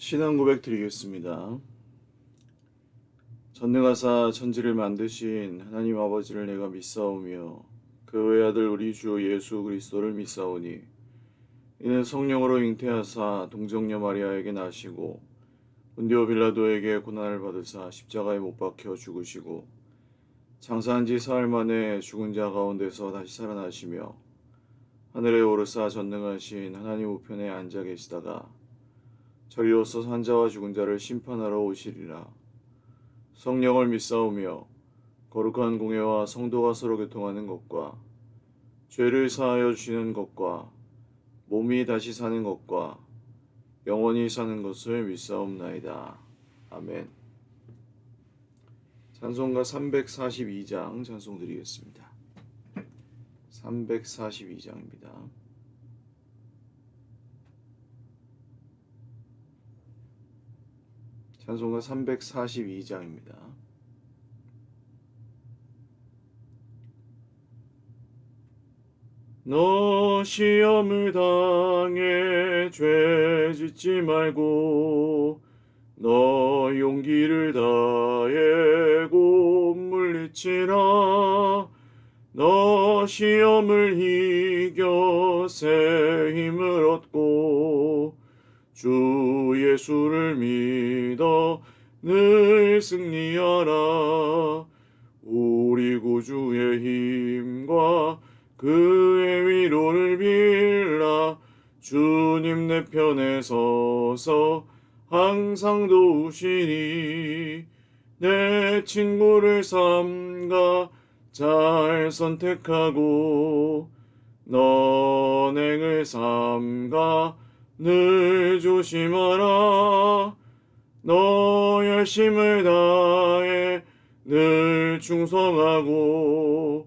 신앙 고백 드리겠습니다. 전능하사 천지를 만드신 하나님 아버지를 내가 믿사오며 그 외아들 우리 주 예수 그리스도를 믿사오니 이는 성령으로 잉태하사 동정녀 마리아에게 나시고 본디오 빌라도에게 고난을 받으사 십자가에 못 박혀 죽으시고 장사한 지 사흘 만에 죽은 자 가운데서 다시 살아나시며 하늘에 오르사 전능하신 하나님 우편에 앉아 계시다가 저리로서 산자와 죽은 자를 심판하러 오시리라. 성령을 믿사오며 거룩한 공예와 성도가 서로 교통하는 것과 죄를 사하여 주시는 것과 몸이 다시 사는 것과 영원히 사는 것을 믿사옵나이다. 아멘. 찬송가 342장 찬송 드리겠습니다. 342장입니다. 찬송가 342장입니다. 너 시험을 당해 죄 짓지 말고 너 용기를 다해 곧 물리치라. 너 시험을 이겨 새 힘을 얻고 주 예수를 믿어 늘 승리하라. 우리 구주의 힘과 그의 위로를 빌라. 주님 내 편에 서서 항상 도우시니 내 친구를 삼가 잘 선택하고 너행을 삼가 늘 조심하라. 너 열심을 다해 늘 충성하고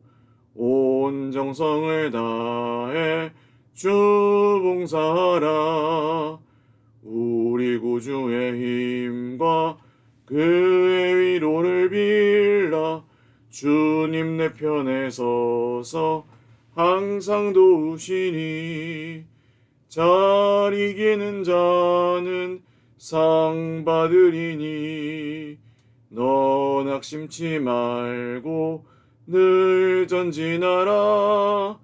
온 정성을 다해 주 봉사하라. 우리 구주의 힘과 그의 위로를 빌라. 주님 내 편에 서서 항상 도우시니 잘 이기는 자는 상 받으리니 너 낙심치 말고 늘 전진하라.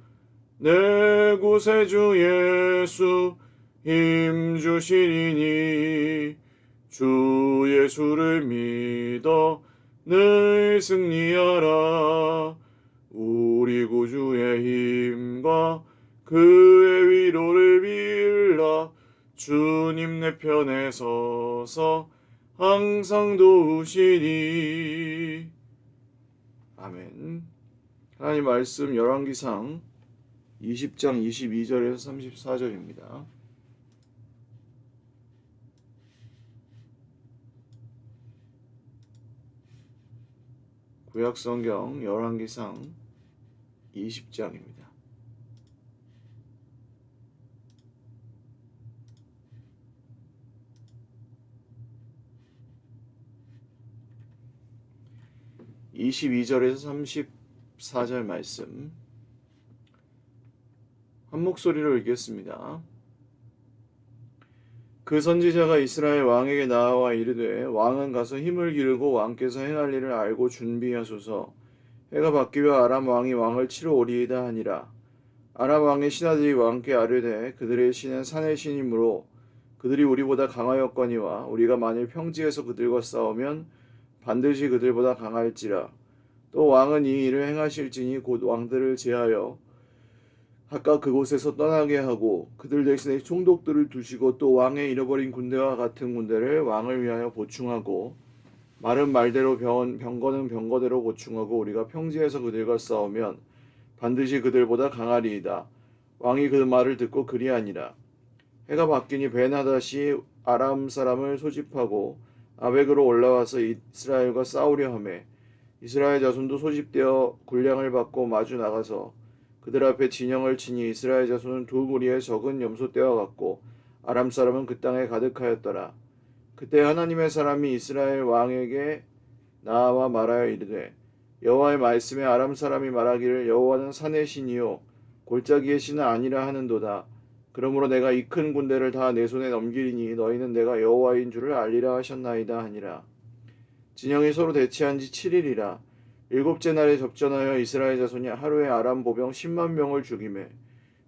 내 구세주 예수 힘 주시리니 주 예수를 믿어 늘 승리하라. 우리 구주의 힘과 그의 위로를 빌라. 주님 내 편에 서서 항상 도우시니. 아멘. 하나님 말씀 열왕기상 20장 22절에서 34절입니다. 구약성경 열왕기상 20장입니다. (22절에서 34절) 말씀 한 목소리로 읽겠습니다. 그 선지자가 이스라엘 왕에게 나아와 이르되 왕은 가서 힘을 기르고 왕께서 행할 일을 알고 준비하소서. 해가 바뀌어 아람 왕이 왕을 치러 오리이다 하니라. 아람 왕의 신하들이 왕께 아뢰되 그들의 신은 산의 신이므로 그들이 우리보다 강하였거니와 우리가 만일 평지에서 그들과 싸우면 반드시 그들보다 강할지라. 또 왕은 이 일을 행하실지니 곧 왕들을 제하여 각각 그곳에서 떠나게 하고 그들 대신에 총독들을 두시고 또 왕의 잃어버린 군대와 같은 군대를 왕을 위하여 보충하고 말은 말대로 병거는 병거대로 보충하고 우리가 평지에서 그들과 싸우면 반드시 그들보다 강하리이다. 왕이 그 말을 듣고 그리하니라. 해가 바뀌니 벤하닷이 아람 사람을 소집하고 아벡으로 올라와서 이스라엘과 싸우려 하매 이스라엘 자손도 소집되어 군량을 받고 마주 나가서 그들 앞에 진영을 치니 이스라엘 자손은 두 무리의 적은 염소떼와 같고 아람 사람은 그 땅에 가득하였더라. 그때 하나님의 사람이 이스라엘 왕에게 나와 말하여 이르되 여호와의 말씀에 아람 사람이 말하기를 여호와는 산의 신이요 골짜기의 신은 아니라 하는도다. 그러므로 내가 이 큰 군대를 다 내 손에 넘기리니 너희는 내가 여호와인 줄을 알리라 하셨나이다 하니라. 진영이 서로 대치한 지 7일이라. 일곱째 날에 접전하여 이스라엘 자손이 하루에 아람 보병 10만 명을 죽이매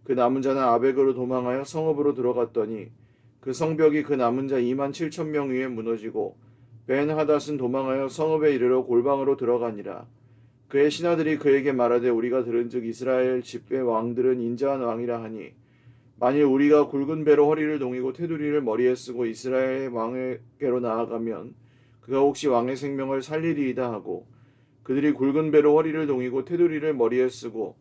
그 남은 자는 아벡으로 도망하여 성읍으로 들어갔더니 그 성벽이 그 남은 자 2만 7천 명 위에 무너지고 벤 하닷은 도망하여 성읍에 이르러 골방으로 들어가니라. 그의 신하들이 그에게 말하되 우리가 들은즉 이스라엘 집의 왕들은 인자한 왕이라 하니 만일 우리가 굵은 배로 허리를 동이고 테두리를 머리에 쓰고 이스라엘 왕에게로 나아가면 그가 혹시 왕의 생명을 살리리이다 하고 그들이 굵은 배로 허리를 동이고 테두리를 머리에 쓰고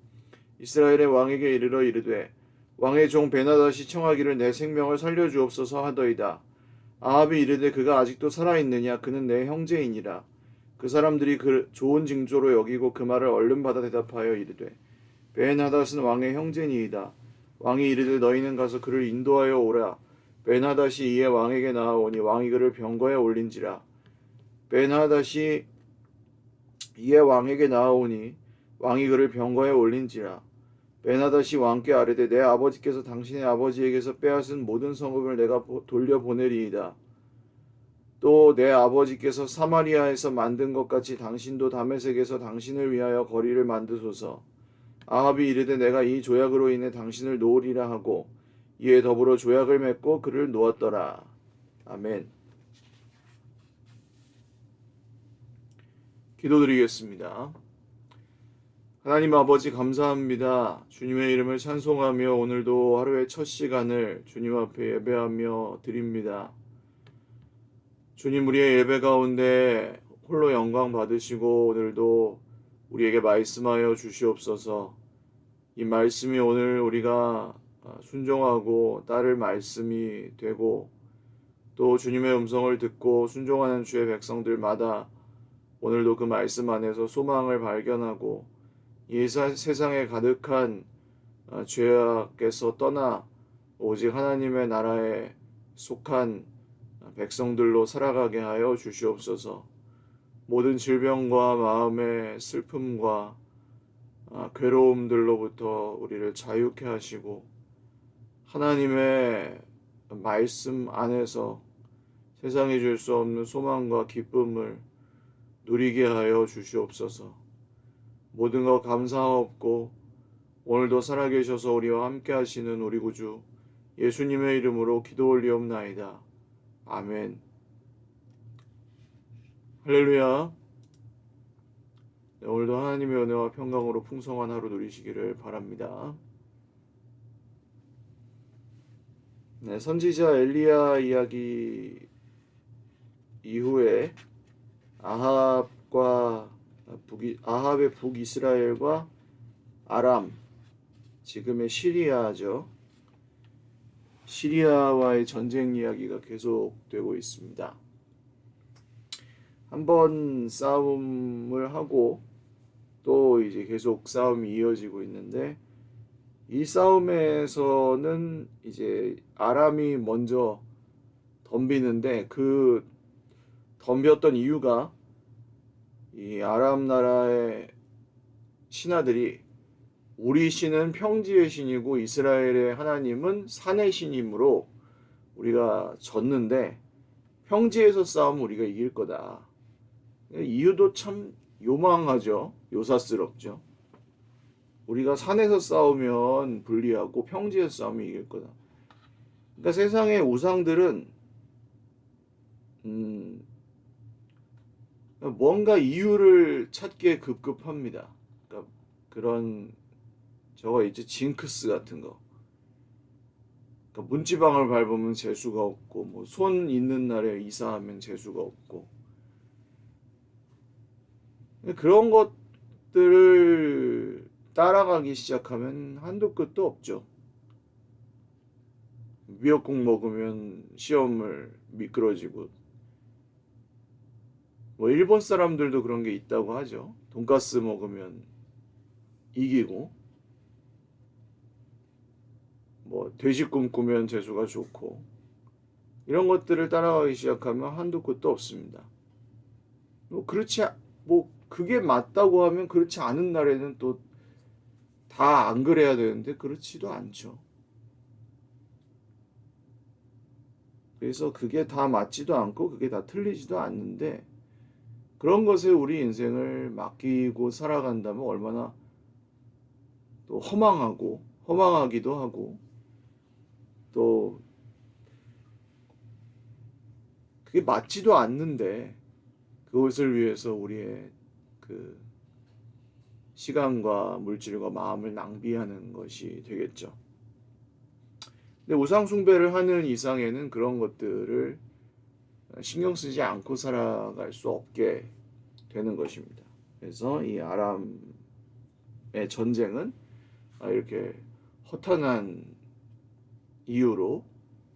이스라엘의 왕에게 이르러 이르되 왕의 종 베나닷이 청하기를 내 생명을 살려주옵소서 하더이다. 아합이 이르되 그가 아직도 살아있느냐 그는 내 형제이니라. 그 사람들이 그 좋은 징조로 여기고 그 말을 얼른 받아 대답하여 이르되 베나닷은 왕의 형제니이다. 왕이 이르되 너희는 가서 그를 인도하여 오라. 베나닷이 이에 왕에게 나아오니 왕이 그를 병거에 올린지라. 베나닷이 이에 왕에게 나아오니 왕이 그를 병거에 올린지라. 베나닷이 왕께 아뢰되 내 아버지께서 당신의 아버지에게서 빼앗은 모든 성읍을 내가 돌려보내리이다. 또 내 아버지께서 사마리아에서 만든 것 같이 당신도 다메섹에서 당신을 위하여 거리를 만드소서. 아합이 이르되 내가 이 조약으로 인해 당신을 놓으리라 하고 이에 더불어 조약을 맺고 그를 놓았더라. 아멘. 기도드리겠습니다. 하나님 아버지 감사합니다. 주님의 이름을 찬송하며 오늘도 하루의 첫 시간을 주님 앞에 예배하며 드립니다. 주님 우리의 예배 가운데 홀로 영광 받으시고 오늘도 우리에게 말씀하여 주시옵소서. 이 말씀이 오늘 우리가 순종하고 따를 말씀이 되고 또 주님의 음성을 듣고 순종하는 주의 백성들마다 오늘도 그 말씀 안에서 소망을 발견하고 이 세상에 가득한 죄악에서 떠나 오직 하나님의 나라에 속한 백성들로 살아가게 하여 주시옵소서. 모든 질병과 마음의 슬픔과 괴로움들로부터 우리를 자유케 하시고 하나님의 말씀 안에서 세상이 줄 수 없는 소망과 기쁨을 누리게 하여 주시옵소서. 모든 것 감사하옵고 오늘도 살아계셔서 우리와 함께 하시는 우리 구주 예수님의 이름으로 기도 올리옵나이다. 아멘. 할렐루야. 네, 오늘도 하나님의 은혜와 평강으로 풍성한 하루 누리시기를 바랍니다. 네, 선지자 엘리야 이야기 이후에 아합의 북이스라엘과 아람, 지금의 시리아죠. 시리아와의 전쟁 이야기가 계속되고 있습니다. 한번 싸움을 하고 또 이제 계속 싸움이 이어지고 있는데 이 싸움에서는 이제 아람이 먼저 덤비는데 그 덤볐던 이유가 이 아람 나라의 신하들이 우리 신은 평지의 신이고 이스라엘의 하나님은 산의 신이므로 우리가 졌는데 평지에서 싸우면 우리가 이길 거다. 이유도 참 요망하죠. 요사스럽죠. 우리가 산에서 싸우면 불리하고 평지에서 싸우면 이길 거다. 그러니까 세상의 우상들은 뭔가 이유를 찾기에 급급합니다. 그러니까 그런 저거 이제 징크스 같은 거. 그러니까 문지방을 밟으면 재수가 없고 뭐 손 있는 날에 이사하면 재수가 없고 그런 것들을 따라가기 시작하면 한도 끝도 없죠. 미역국 먹으면 시험을 미끄러지고 뭐 일본 사람들도 그런 게 있다고 하죠. 돈가스 먹으면 이기고 뭐 돼지 꿈꾸면 재수가 좋고 이런 것들을 따라가기 시작하면 한도 끝도 없습니다. 뭐 그게 맞다고 하면 그렇지 않은 날에는 또 다 안 그래야 되는데 그렇지도 않죠. 그래서 그게 다 맞지도 않고 그게 다 틀리지도 않는데 그런 것에 우리 인생을 맡기고 살아간다면 얼마나 또 허망하기도 하고 또 그게 맞지도 않는데 그것을 위해서 우리의 그 시간과 물질과 마음을 낭비하는 것이 되겠죠. 근데 우상 숭배를 하는 이상에는 그런 것들을 신경 쓰지 않고 살아갈 수 없게 되는 것입니다. 그래서 이 아람의 전쟁은 이렇게 허탄한 이유로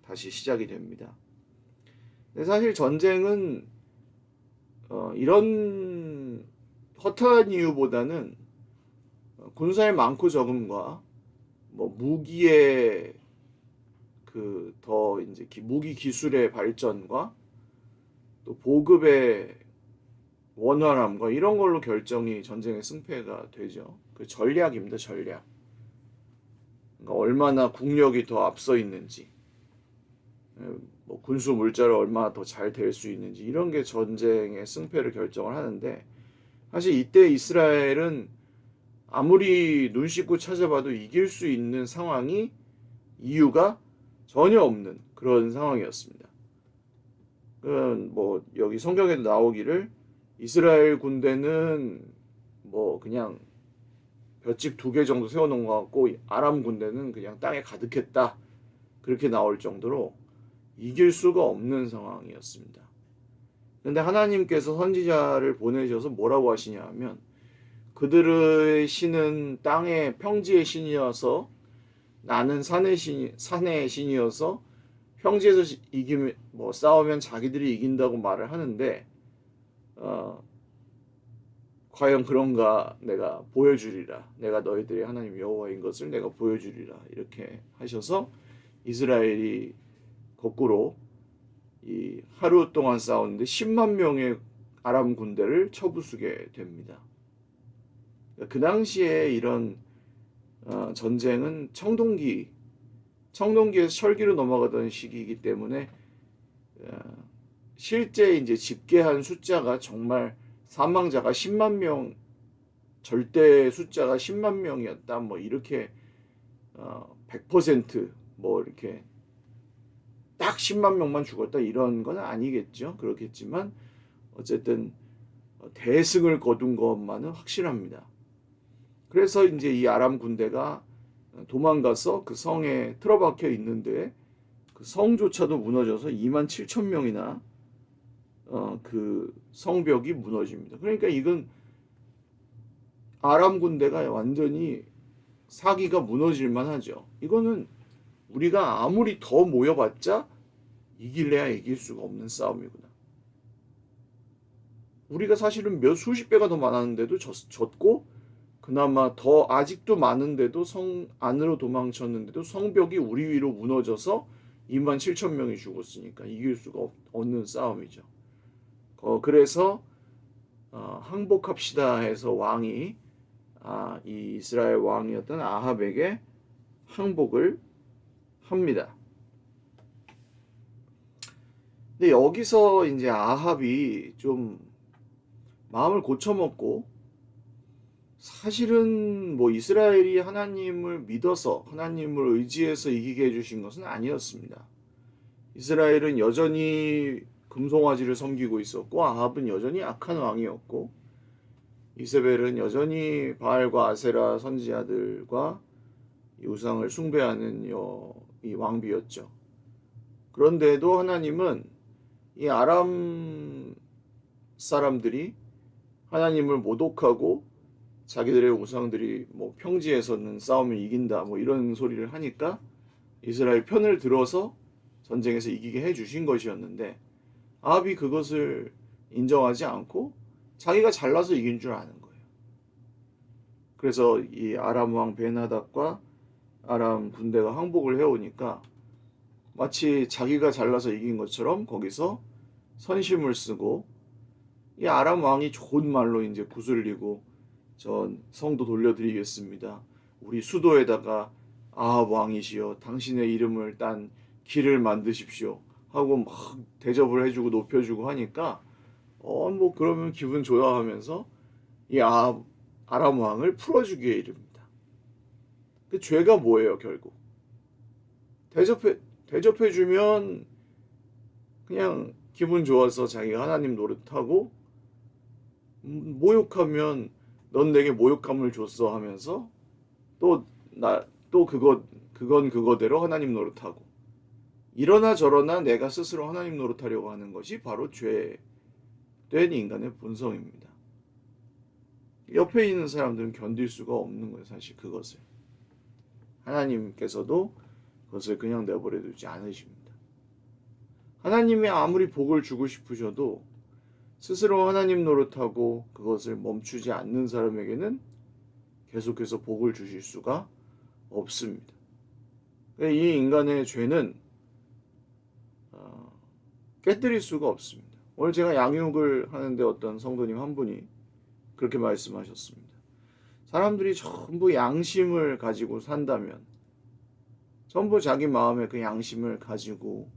다시 시작이 됩니다. 근데 사실 전쟁은 이런 허탄한 이유보다는 군사의 많고 적음과 뭐 무기의 그 더 이제 무기 기술의 발전과 또 보급의 원활함과 이런 걸로 결정이 전쟁의 승패가 되죠. 그 전략입니다, 전략. 그러니까 얼마나 국력이 더 앞서 있는지, 뭐 군수 물자를 얼마나 더 잘 될 수 있는지 이런 게 전쟁의 승패를 결정을 하는데 사실 이때 이스라엘은 아무리 눈 씻고 찾아봐도 이길 수 있는 상황이 이유가 전혀 없는 그런 상황이었습니다. 뭐 여기 성경에도 나오기를 이스라엘 군대는 뭐 그냥 볏짚 2개 정도 세워놓은 것 같고 아람 군대는 그냥 땅에 가득했다 그렇게 나올 정도로 이길 수가 없는 상황이었습니다. 그런데 하나님께서 선지자를 보내셔서 뭐라고 하시냐 하면 그들의 신은 땅의 평지의 신이어서 나는 산의 신이어서 평지에서 이기면 뭐 싸우면 자기들이 이긴다고 말을 하는데 과연 그런가 내가 보여주리라. 내가 너희들의 하나님 여호와인 것을 내가 보여주리라. 이렇게 하셔서 이스라엘이 거꾸로 이 하루 동안 싸웠는데 10만 명의 아람 군대를 쳐부수게 됩니다. 그 당시에 이런 전쟁은 청동기에서 철기로 넘어가던 시기이기 때문에 실제 이제 집계한 숫자가 정말 사망자가 10만 명 절대 숫자가 10만 명이었다 뭐 이렇게 100%뭐 이렇게 딱 10만 명만 죽었다 이런 건 아니겠죠. 그렇겠지만 어쨌든 대승을 거둔 것만은 확실합니다. 그래서 이제 이 아람 군대가 도망가서 그 성에 틀어박혀 있는데 그 성조차도 무너져서 2만 7천 명이나 그 성벽이 무너집니다. 그러니까 이건 아람 군대가 완전히 사기가 무너질만 하죠. 이거는 우리가 아무리 더 모여봤자 이길래야 이길 수가 없는 싸움이구나. 우리가 사실은 수십 배가 더 많았는데도 졌고 그나마 더 아직도 많은데도 성 안으로 도망쳤는데도 성벽이 우리 위로 무너져서 2만 7천 명이 죽었으니까 이길 수가 없는 싸움이죠. 그래서 항복합시다 해서 왕이 이 이스라엘 왕이었던 아합에게 항복을 합니다. 근데 여기서 이제 아합이 좀 마음을 고쳐먹고 사실은 뭐 이스라엘이 하나님을 믿어서 하나님을 의지해서 이기게 해주신 것은 아니었습니다. 이스라엘은 여전히 금송아지를 섬기고 있었고 아합은 여전히 악한 왕이었고 이세벨은 여전히 바알과 아세라 선지자들과 우상을 숭배하는 이 왕비였죠. 그런데도 하나님은 이 아람 사람들이 하나님을 모독하고 자기들의 우상들이 뭐 평지에서는 싸우면 이긴다 뭐 이런 소리를 하니까 이스라엘 편을 들어서 전쟁에서 이기게 해주신 것이었는데 아합이 그것을 인정하지 않고 자기가 잘나서 이긴 줄 아는 거예요. 그래서 이 아람 왕 벤하닷과 아람 군대가 항복을 해오니까 마치 자기가 잘나서 이긴 것처럼 거기서 선심을 쓰고 이 아람 왕이 좋은 말로 이제 구슬리고 전 성도 돌려드리겠습니다. 우리 수도에다가 아합 왕이시여 당신의 이름을 딴 길을 만드십시오. 하고 막 대접을 해주고 높여주고 하니까 뭐 그러면 기분 좋아하면서 이 아람 왕을 풀어주기에 이릅니다. 그 죄가 뭐예요, 결국? 대접해주면 그냥 기분 좋아서 자기가 하나님 노릇하고, 모욕하면 넌 내게 모욕감을 줬어 하면서 또 그건 그거대로 하나님 노릇하고, 이러나 저러나 내가 스스로 하나님 노릇하려고 하는 것이 바로 죄된 인간의 본성입니다. 옆에 있는 사람들은 견딜 수가 없는 거예요, 사실 그것을. 하나님께서도 그것을 그냥 내버려 두지 않으십니다. 하나님이 아무리 복을 주고 싶으셔도 스스로 하나님 노릇하고 그것을 멈추지 않는 사람에게는 계속해서 복을 주실 수가 없습니다. 이 인간의 죄는 깨뜨릴 수가 없습니다. 오늘 제가 양육을 하는데 어떤 성도님 한 분이 그렇게 말씀하셨습니다. 사람들이 전부 양심을 가지고 산다면, 전부 자기 마음에 그 양심을 가지고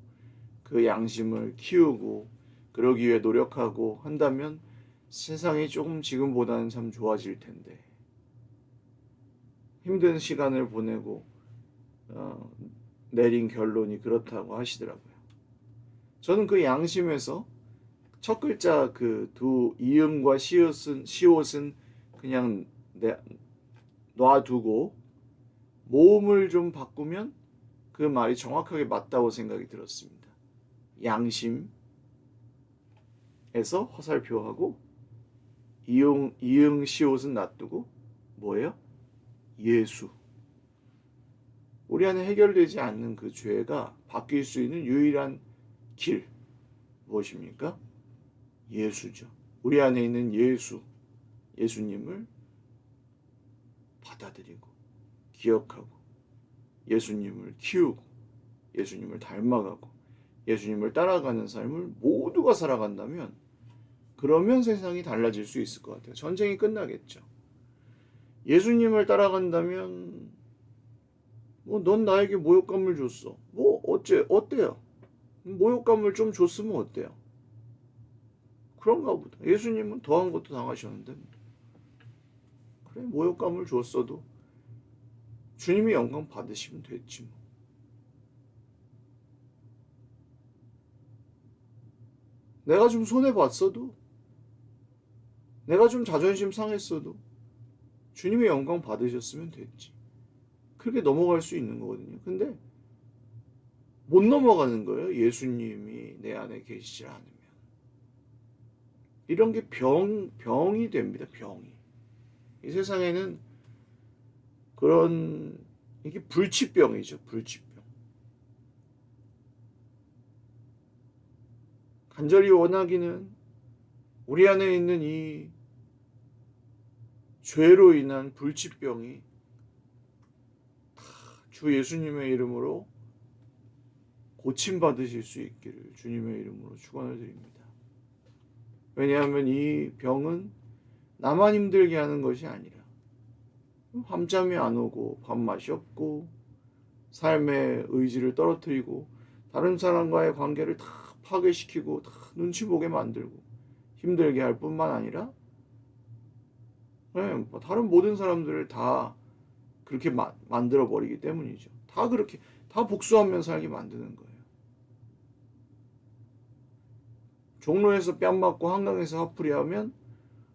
그 양심을 키우고 그러기 위해 노력하고 한다면 세상이 조금 지금보다는 참 좋아질 텐데, 힘든 시간을 보내고 내린 결론이 그렇다고 하시더라고요. 저는 그 양심에서 첫 글자 그 두 이음과 시옷은 그냥 놔두고 모음을 좀 바꾸면 그 말이 정확하게 맞다고 생각이 들었습니다. 양심에서 화살표하고 이응 시옷은 놔두고 뭐예요? 예수. 우리 안에 해결되지 않는 그 죄가 바뀔 수 있는 유일한 길 무엇입니까? 예수죠. 우리 안에 있는 예수님을 받아들이고 기억하고 예수님을 키우고 예수님을 닮아가고 예수님을 따라가는 삶을 모두가 살아간다면, 그러면 세상이 달라질 수 있을 것 같아요. 전쟁이 끝나겠죠. 예수님을 따라간다면 넌 나에게 모욕감을 줬어. 어때요? 모욕감을 좀 줬으면 어때요? 그런가 보다. 예수님은 더한 것도 당하셨는데, 그래, 모욕감을 줬어도 주님이 영광 받으시면 됐지 뭐. 내가 좀 손해봤어도, 내가 좀 자존심 상했어도 주님의 영광 받으셨으면 됐지. 그렇게 넘어갈 수 있는 거거든요. 근데 못 넘어가는 거예요. 예수님이 내 안에 계시지 않으면. 이런 게 병이 됩니다. 병이. 이 세상에는 이게 불치병이죠. 불치병. 간절히 원하기는 우리 안에 있는 이 죄로 인한 불치병이 주 예수님의 이름으로 고침받으실 수 있기를 주님의 이름으로 축원을 드립니다. 왜냐하면 이 병은 나만 힘들게 하는 것이 아니라 밤잠이 안 오고 밥맛이 없고 삶의 의지를 떨어뜨리고 다른 사람과의 관계를 다 파괴시키고 다 눈치 보게 만들고 힘들게 할 뿐만 아니라 다른 모든 사람들을 다 그렇게 만들어 버리기 때문이죠. 다 복수하며 살게 만드는 거예요. 종로에서 뺨 맞고 한강에서 화풀이 하면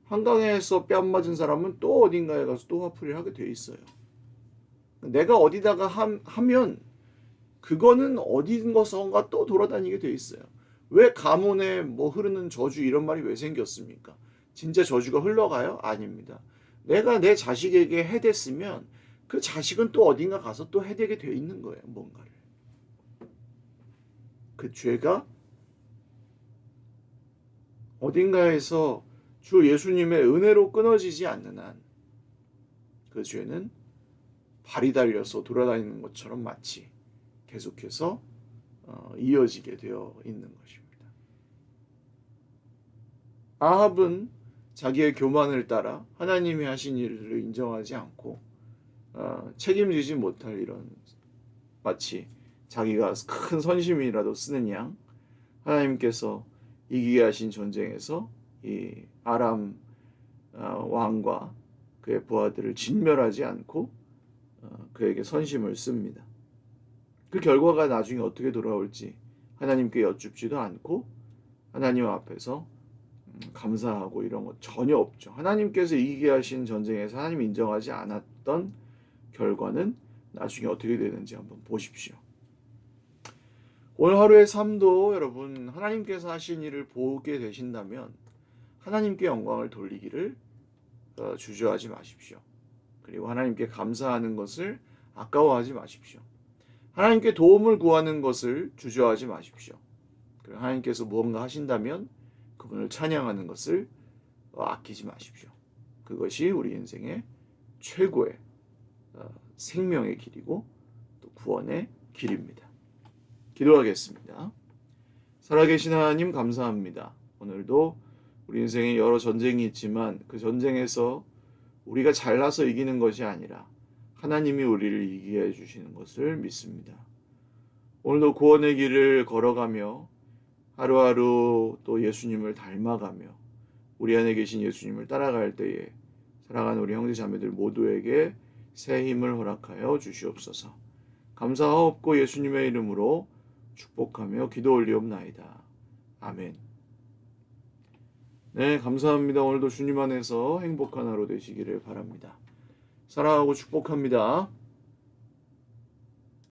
한강에서 뺨 맞은 사람은 또 어딘가에 가서 또 화풀이를 하게 돼 있어요. 내가 어디다가 하면 그거는 어딘가선가 또 돌아다니게 돼 있어요. 왜 가문에 흐르는 저주 이런 말이 왜 생겼습니까? 진짜 저주가 흘러가요? 아닙니다. 내가 내 자식에게 해댔으면 그 자식은 또 어딘가 가서 또 해대게 돼 있는 거예요. 뭔가를. 그 죄가 어딘가에서 주 예수님의 은혜로 끊어지지 않는 한 그 죄는 발이 달려서 돌아다니는 것처럼 마치 계속해서 이어지게 되어 있는 것입니다. 아합은 자기의 교만을 따라 하나님이 하신 일을 인정하지 않고 책임지지 못할 이런, 마치 자기가 큰 선심이라도 쓰는 양 하나님께서 이기게 하신 전쟁에서 이 아람 왕과 그의 부하들을 진멸하지 않고 그에게 선심을 씁니다. 그 결과가 나중에 어떻게 돌아올지 하나님께 여쭙지도 않고 하나님 앞에서 감사하고 이런 것 전혀 없죠. 하나님께서 이기게 하신 전쟁에서 하나님 인정하지 않았던 결과는 나중에 어떻게 되는지 한번 보십시오. 오늘 하루의 삶도 여러분 하나님께서 하신 일을 보게 되신다면 하나님께 영광을 돌리기를 주저하지 마십시오. 그리고 하나님께 감사하는 것을 아까워하지 마십시오. 하나님께 도움을 구하는 것을 주저하지 마십시오. 그리고 하나님께서 무언가 하신다면 그분을 찬양하는 것을 아끼지 마십시오. 그것이 우리 인생의 최고의 생명의 길이고 또 구원의 길입니다. 기도하겠습니다. 살아계신 하나님 감사합니다. 오늘도 우리 인생에 여러 전쟁이 있지만 그 전쟁에서 우리가 잘나서 이기는 것이 아니라 하나님이 우리를 이기게 해주시는 것을 믿습니다. 오늘도 구원의 길을 걸어가며 하루하루 또 예수님을 닮아가며 우리 안에 계신 예수님을 따라갈 때에 사랑하는 우리 형제 자매들 모두에게 새 힘을 허락하여 주시옵소서. 감사하옵고 예수님의 이름으로 축복하며 기도 올리옵나이다. 아멘. 네, 감사합니다. 오늘도 주님 안에서 행복한 하루 되시기를 바랍니다. 사랑하고 축복합니다.